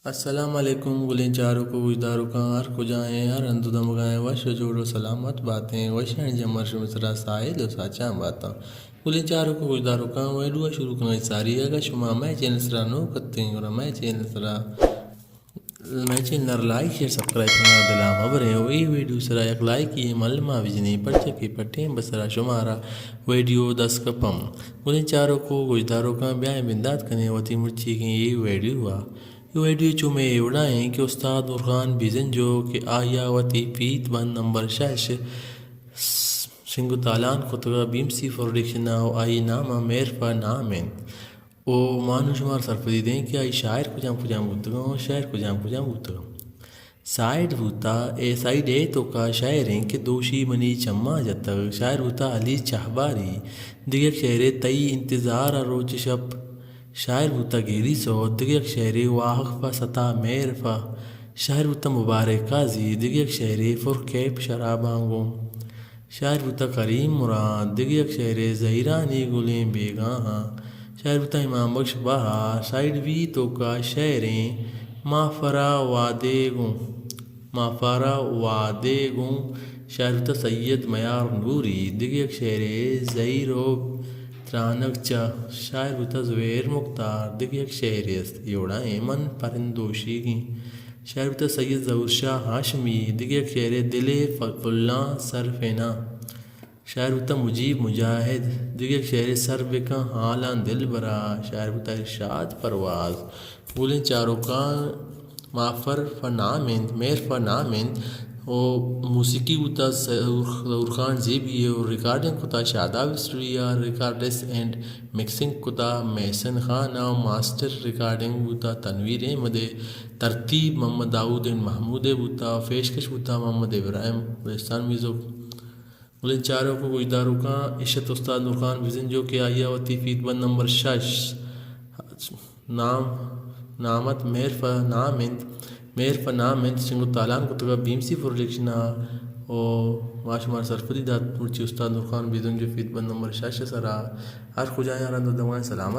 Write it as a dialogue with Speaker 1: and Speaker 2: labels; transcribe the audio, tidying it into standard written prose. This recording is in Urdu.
Speaker 1: السلام علیکم گلیں چاروں کو گجداروں کا ہر کو جائیں ہر اندو دم گائیں وش جوڑو سلامت باتیں وشن جمر شمسرا سائل و ساچاں باتاں گلیں چاروں کو گجداروں کا ویڈیو شروع کرنا ساری اگر شما میں چینل سرا نو کرتے ہیں اور میں چینل لائک شیئر سبسکرائب کرنا دلا خبریں وہی ویڈیو سرا ایک لائک کی ملما وجنی پڑھ کے پٹیں بسرا شمارا ویڈیو 10 کپم گلیں چاروں کو گجداروں کا بیاں بندات کرنے وتی مرچی کی یہ ویڈیو ہوا یہ ویڈیو چومے اڑائیں کہ استاد نورخان بیزن جو کہ آیا وتی پیت بند نمبر 6 سنگو تالان خطگا بیمسی فروڈکشن آئی نامہ میرفا نامین او مانو شمار سرپدی دیں کہ آئی شاعر کجام بودگاں شاعر کجام بودگاں سائیڈ ہوتا سائیڈ اے تو کا شاعریں کہ دوشی منی چما جتگ شاعر ہوتا علی چہباری دیگر شعر تئی انتظار روچ شب شاعر ہوتا گیری سو دیگر شعر واحق فا ستا میر فا شاعر ہوتا مبارک قاضی دیگر شعر فرکیپ شرابانگوں شاعر ہوتا کریم مراد دیگر شعر زہرانی گلیں بیگاں شاعر ہوتا امام بخش بہار سائیڈ وی تو کا شعریں مافرا وادے گوں شاعر ہوتا سید میار نوری دیگر شعر زہیرو ترانک چا شاعر ہوتا زبیر مختار دیگر شعر یوڑا ایمن پرندوشی کی شاعر ہوتا سید ظہور شاہ ہاشمی دیگر شعر دل فلان سرفینا شاعر ہوتا مجیب مجاہد دیگر شعر سر بکا حالان دل برا شاعر ہوتا ارشاد پرواز گولیں چاروں کا مافر فنامند میر فنامند او موسیقی ہوتا ظہور خان زیبی ہے اور ریکارڈنگ کتا شاداب اسٹوڈیو ریکارڈس اینڈ مکسنگ کتا محسن خان اور ماسٹر ریکارڈنگ ہوتا تنویر احمد ترتیب محمد داؤد محمود ہوتا پیشکش ہوتا محمد ابراہیم بلستان میوزک گلیں چاروں کو گجداروں کا عشت استاد نورخان بیزن جو کہ آیا وتی فیت بند نمبر 6 نامت میر فنامند سنگو تالان کتگا بیمسی فروڈکشن او ماشمار سرپدی دات مرچی استاد نورخان بیزن جو فیت بند نمبر 6 سرا ہر خجائیں ہر اندو دمائیں سلامت